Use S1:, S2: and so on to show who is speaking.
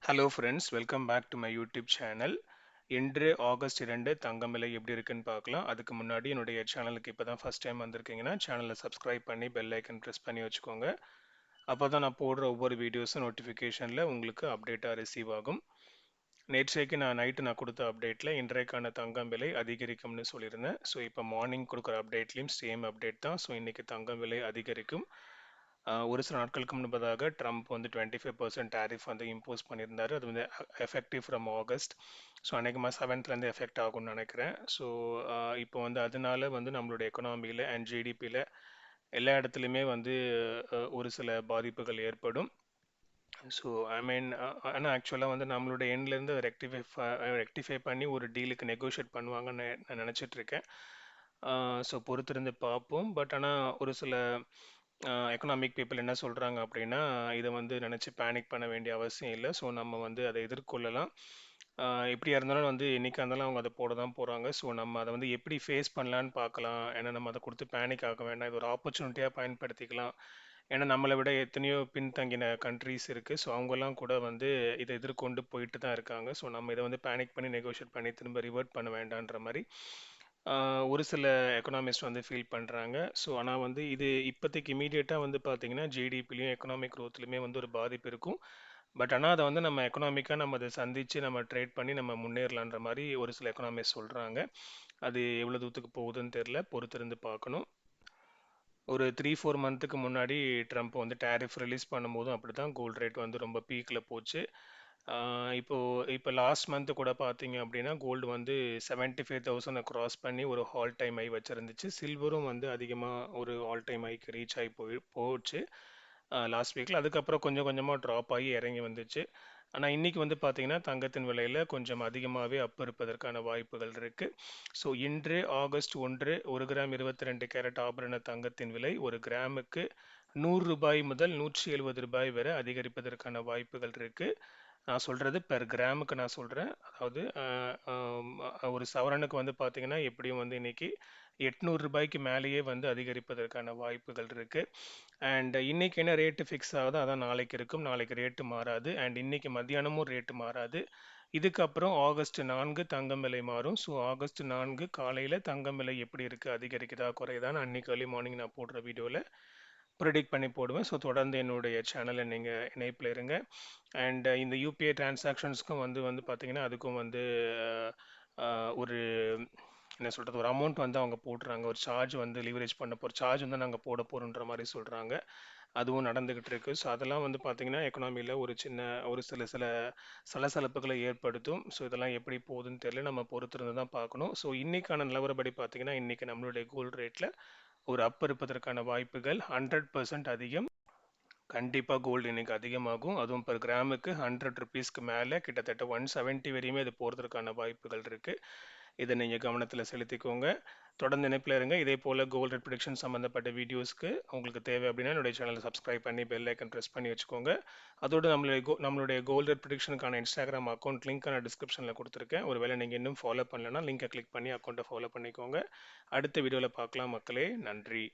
S1: Hello friends, welcome back to my YouTube channel. இன்று August 2 தங்கம் விலை எப்படி இருக்குன்னு பார்க்கலாம். அதுக்கு முன்னாடி என்னுடைய சேனலுக்கு இப்போ தான் ஃபஸ்ட் டைம் வந்திருக்கீங்கன்னா சேனலை சப்ஸ்கிரைப் பண்ணி பெல் ஐக்கன் ப்ரெஸ் பண்ணி வச்சுக்கோங்க. அப்போ தான் நான் போடுற ஒவ்வொரு வீடியோஸும் நோட்டிஃபிகேஷனில் உங்களுக்கு அப்டேட்டாக ரிசீவ் ஆகும். நேற்றைக்கு நான் கொடுத்த அப்டேட்டில் இன்றைக்கான தங்கம் விலை அதிகரிக்கும்னு சொல்லியிருந்தேன். ஸோ இப்போ மார்னிங் கொடுக்குற அப்டேட்லேயும் சேம் அப்டேட் தான். ஸோ இன்றைக்கி தங்கம் விலை அதிகரிக்கும். ஒரு சில நாட்களுக்கு முன்பதாக ட்ரம்ப் வந்து 25% டேரிஃப் வந்து இம்போஸ் பண்ணியிருந்தாரு. அது வந்து எஃபெக்டிவ் ஃப்ரம் ஆகஸ்ட். ஸோ அநேகமாக 7th எஃபெக்ட் ஆகும்னு நினைக்கிறேன். ஸோ இப்போ வந்து அதனால வந்து நம்மளுடைய எக்கனாமியில் அண்ட் ஜிடிபியில் எல்லா இடத்துலையுமே வந்து ஒரு சில பாதிப்புகள் ஏற்படும். ஸோ ஐ மீன் ஆனால் ஆக்சுவலாக வந்து நம்மளுடைய எண்ட்லேருந்து ரெக்டிஃபை பண்ணி ஒரு டீலுக்கு நெகோஷியேட் பண்ணுவாங்கன்னு நான் நினச்சிட்டு இருக்கேன். ஸோ பொறுத்திருந்து பார்ப்போம். பட் ஆனால் ஒரு சில எக்கனாமிக் பீப்புள் என்ன சொல்கிறாங்க அப்படின்னா, இதை வந்து நினச்சி பேனிக் பண்ண வேண்டிய அவசியம் இல்லை. ஸோ நம்ம வந்து அதை எதிர்கொள்ளலாம். எப்படியா இருந்தாலும் வந்து என்னைக்கா இருந்தாலும் அவங்க அதை போட தான் போகிறாங்க. ஸோ நம்ம அதை வந்து எப்படி ஃபேஸ் பண்ணலான்னு பார்க்கலாம். ஏன்னா நம்ம அதை கொடுத்து பேனிக் ஆக வேண்டாம். இது ஒரு ஆப்பர்ச்சுனிட்டியாக பயன்படுத்திக்கலாம். ஏன்னா நம்மளை விட எத்தனையோ பின்தங்கின கண்ட்ரீஸ் இருக்குது. ஸோ அவங்கெல்லாம் கூட வந்து இதை எதிர்கொண்டு போயிட்டு தான் இருக்காங்க. ஸோ நம்ம இதை வந்து பேனிக் பண்ணி நெகோஷியேட் பண்ணி திரும்ப ரிவர்ட் பண்ண வேண்டான்ற மாதிரி ஒரு சில எக்கனாமிஸ்ட் வந்து ஃபீல் பண்ணுறாங்க. ஸோ ஆனால் வந்து இது இப்போதைக்கு இமீடியட்டாக வந்து பார்த்தீங்கன்னா ஜிடிபிலையும் எக்கனாமிக் க்ரோத்லையுமே வந்து ஒரு பாதிப்பு இருக்கும். பட் ஆனால் அதை வந்து நம்ம எக்கனாமிக்காக நம்ம அதை சந்தித்து நம்ம ட்ரேட் பண்ணி நம்ம முன்னேறலான்ற மாதிரி ஒரு சில எக்கனாமிஸ்ட் சொல்கிறாங்க. அது எவ்வளோ தூரத்துக்கு போகுதுன்னு தெரில, பொறுத்திருந்து பார்க்கணும். ஒரு 3-4 மந்த்துக்கு முன்னாடி ட்ரம்ப் வந்து டேரிஃப் ரிலீஸ் பண்ணும்போதும் அப்படி தான் கோல்டு ரேட் வந்து ரொம்ப பீக்கில் போச்சு. இப்போ லாஸ்ட் மந்த்து கூட பார்த்தீங்க அப்படின்னா கோல்டு வந்து 75,000 கிராஸ் பண்ணி ஒரு ஆல் டைம் ஹை வச்சிருந்துச்சு. சில்வரும் வந்து அதிகமாக ஒரு ஆல் டைம் ஹைக்கு ரீச் ஆகி போச்சு லாஸ்ட் வீக்கில். அதுக்கப்புறம் கொஞ்சம் கொஞ்சமாக ட்ராப் ஆகி இறங்கி வந்துச்சு. ஆனால் இன்றைக்கி வந்து பார்த்திங்கன்னா தங்கத்தின் விலையில் கொஞ்சம் அதிகமாகவே அப் இருப்பதற்கான வாய்ப்புகள் இருக்குது. ஸோ இன்று ஆகஸ்ட் 1 1 கிராம் 22 கேரட் ஆபரண தங்கத்தின் விலை ஒரு கிராமுக்கு ரூபாய் 100 முதல் ரூபாய் 170 வரை அதிகரிப்பதற்கான வாய்ப்புகள் இருக்குது. நான் சொல்கிறது பெர் கிராமுக்கு நான் சொல்கிறேன். அதாவது ஒரு சவரனுக்கு வந்து பார்த்திங்கன்னா எப்படியும் வந்து இன்றைக்கி ரூபாய்க்கு மேலேயே வந்து அதிகரிப்பதற்கான வாய்ப்புகள் இருக்குது. அண்ட் இன்றைக்கி என்ன ரேட்டு ஃபிக்ஸ் ஆகுதோ அதான் நாளைக்கு இருக்கும். நாளைக்கு ரேட்டு மாறாது. அண்ட் இன்றைக்கி மத்தியானமும் ரேட்டு மாறாது. இதுக்கப்புறம் ஆகஸ்ட் 4 தங்கம் விலை மாறும். ஸோ ஆகஸ்ட் 4 காலையில் தங்கம் விலை எப்படி இருக்குது, அதிகரிக்குதா குறையுதான்னு அன்றைக்கி ஏர்லி மார்னிங் நான் போடுற வீடியோவில் ப்ரிடிக்ட் பண்ணி போடுவேன். ஸோ தொடர்ந்து என்னுடைய சேனலை நீங்கள் இணைப்பில் இருங்க. அண்ட் இந்த யூபிஐ டிரான்சாக்ஷன்ஸ்க்கும் வந்து வந்து பார்த்திங்கன்னா அதுக்கும் வந்து ஒரு என்ன சொல்கிறது, ஒரு அமௌண்ட் வந்து அவங்க போட்டுறாங்க. ஒரு சார்ஜ் வந்து லிவரேஜ் பண்ண போகிற சார்ஜ் வந்து நாங்கள் போட போகிறோன்ற மாதிரி சொல்கிறாங்க. அதுவும் நடந்துக்கிட்டு இருக்குது. ஸோ அதெல்லாம் வந்து பார்த்திங்கன்னா எக்கனாமியில் ஒரு சின்ன ஒரு சில சில சலசலப்புகளை ஏற்படுத்தும். ஸோ இதெல்லாம் எப்படி போகுதுன்னு தெரியல, நம்ம பொறுத்திருந்து தான் பார்க்கணும். ஸோ இன்றைக்கான நிலவரப்படி பார்த்திங்கன்னா இன்றைக்கி நம்மளுடைய கோல்டு ரேட்டில் ஒரு அப் இருப்பதற்கான வாய்ப்புகள் 100% அதிகம். கண்டிப்பாக கோல்டு இன்னைக்கு அதிகமாகும். அதுவும் பெர் கிராமுக்கு 100 ருபீஸ்க்கு மேலே கிட்டத்தட்ட 170 வரையுமே இது போகிறதுக்கான வாய்ப்புகள் இருக்குது. இதை நீங்கள் கவனத்தில் செலுத்திக்கோங்க. தொடர்ந்து இணைப்பில் இருங்க. இதே போல் கோல்டு ரேட் ப்ரிடிக்ஷன் சம்மந்தப்பட்ட வீடியோஸ்க்கு உங்களுக்கு தேவை அப்படின்னா என்னுடைய சேனலை சப்ஸ்கிரைப் பண்ணி பெல் ஐக்கன் ப்ரெஸ் பண்ணி வச்சுக்கோங்க. அதோடு நம்மளுடைய கோல்டு ரேட் ப்ரிடிக்ஷனுக்கான இன்ஸ்டாகிராம் அக்கௌண்ட் லிங்க் நான் டிஸ்கிரிப்ஷனில் கொடுத்துருக்கேன். ஒருவேளை நீங்கள் இன்னும் ஃபாலோ பண்ணலன்னா லிங்கை கிளிக் பண்ணி அக்கௌண்ட்டை ஃபாலோ பண்ணிக்கோங்க. அடுத்த வீடியோவில் பார்க்கலாம் மக்களே. நன்றி.